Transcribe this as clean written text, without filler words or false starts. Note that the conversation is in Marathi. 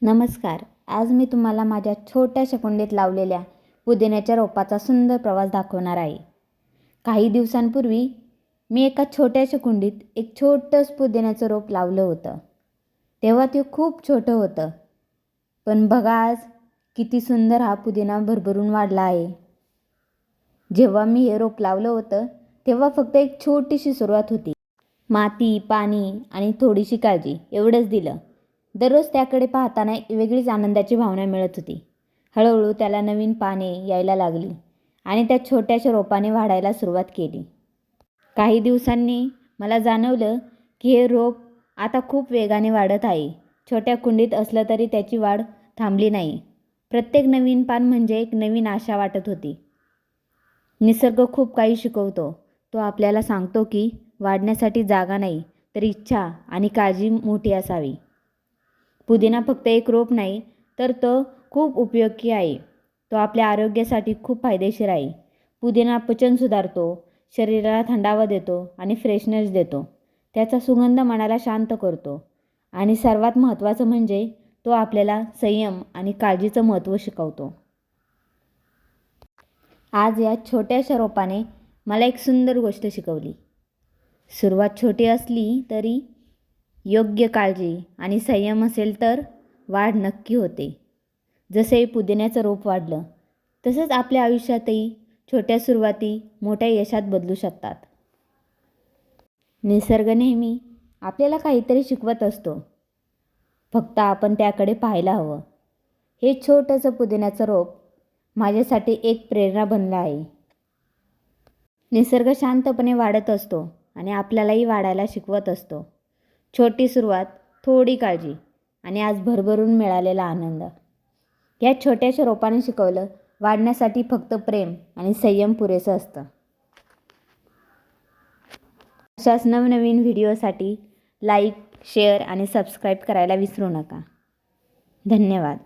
नमस्कार. आज मी तुम्हाला माझ्या छोट्याशा कुंडीत लावलेल्या पुदिन्याच्या रोपाचा सुंदर प्रवास दाखवणार आहे. काही दिवसांपूर्वी मी एका छोट्याशा कुंडीत एक छोटंसं पुदिन्याचं रोप लावलं होतं. तेव्हा ते खूप छोटं होतं, पण बघा आज किती सुंदर हा पुदिना भरभरून वाढला आहे. जेव्हा मी हे रोप लावलं होतं तेव्हा फक्त एक छोटीशी सुरुवात होती. माती, पाणी आणि थोडीशी काळजी एवढंच दिलं. दररोज त्याकडे पाहताना एक वेगळीच आनंदाची भावना मिळत होती. हळूहळू त्याला नवीन पाने यायला लागली आणि त्या छोट्याशा रोपाने वाढायला सुरुवात केली. काही दिवसांनी मला जाणवलं की हे रोप आता खूप वेगाने वाढत आहे. छोट्या कुंडीत असलं तरी त्याची वाढ थांबली नाही. प्रत्येक नवीन पान म्हणजे एक नवीन आशा वाटत होती. निसर्ग खूप काही शिकवतो. तो आपल्याला सांगतो की वाढण्यासाठी जागा नाही, तर इच्छा आणि काळजी मोठी असावी. पुदिना फक्त एक रोप नाही, तर तो खूप उपयोगी आहे. तो आपल्या आरोग्यासाठी खूप फायदेशीर आहे. पुदिना पचन सुधारतो, शरीराला थंडावा देतो आणि फ्रेशनेस देतो. त्याचा सुगंध मनाला शांत करतो आणि सर्वात महत्त्वाचं म्हणजे तो आपल्याला संयम आणि काळजीचं महत्त्व शिकवतो. आज या छोट्याशा रोपाने मला एक सुंदर गोष्ट शिकवली. सुरुवात छोटी असली तरी योग्य काळजी आणि संयम असेल तर वाढ नक्की होते. जसे पुदिन्याचं रोप वाढलं, तसंच आपल्या आयुष्यातही छोट्या सुरुवाती मोठ्या यशात बदलू शकतात. निसर्ग नेहमी आपल्याला काहीतरी शिकवत असतो, फक्त आपण त्याकडे पाहायला हवं. हे छोटंसं पुदिन्याचं रोप माझ्यासाठी एक प्रेरणा बनलं आहे. निसर्ग शांतपणे वाढत असतो आणि आपल्यालाही वाढायला शिकवत असतो. छोटी सुरुवात, थोडी काळजी आणि आज भरभरून मिळालेला आनंद. या छोट्याशा रोपाने शिकवलं, वाढण्यासाठी फक्त प्रेम आणि संयम पुरेसं असतं. अशाच नवनवीन व्हिडिओसाठी लाईक, शेअर आणि सबस्क्राईब करायला विसरू नका. धन्यवाद.